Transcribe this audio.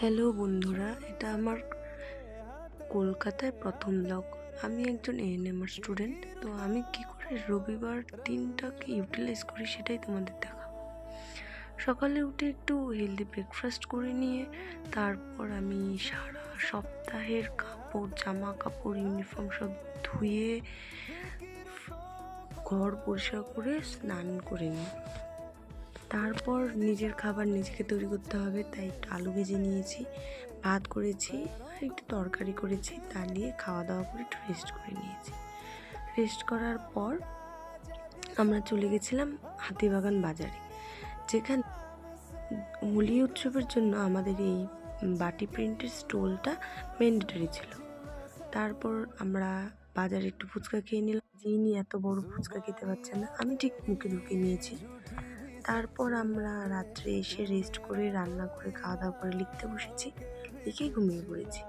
Hello বন্ধুরা, এটা আমার কলকাতায় প্রথম ব্লগ। আমি একজন এএনএম স্টুডেন্ট, তো আমি কি করে রবিবার দিনটাকে ইউটিলাইজ করি সেটাই তোমাদের দেখা। সকালে উঠে একটু হেলদি ব্রেকফাস্ট করে নিয়ে তারপর আমি সারা সপ্তাহের জামা কাপড় ইউনিফর্ম সব ধুয়ে ঘর পরিষ্কার করে স্নান করে নিই। তারপর নিজের খাবার নিজেকে তৈরি করতে হবে, তাই একটু আলু ভেজে নিয়েছি, ভাত করেছি আর একটু তরকারি করেছি, তা নিয়ে খাওয়া দাওয়া করে একটু রেস্ট করে নিয়েছি। রেস্ট করার পর আমরা চলে গেছিলাম হাতিবাগান বাজারে, যেখানে হোলি উৎসবের জন্য আমাদের এই বাটি প্রিন্টের স্টলটা ম্যান্ডেটরি ছিল। তারপর আমরা বাজারে একটু ফুচকা খেয়ে নিলাম। যিনি এত বড় ফুচকা খেতে পারছে না, আমি ঠিক মুখে ঢুকে নিয়েছি। তারপর আমরা রাত্রে এসে রেস্ট করে রান্না করে খাওয়া দাওয়া করে লিখতে বসেছি, লিখে ঘুমিয়ে পড়েছি।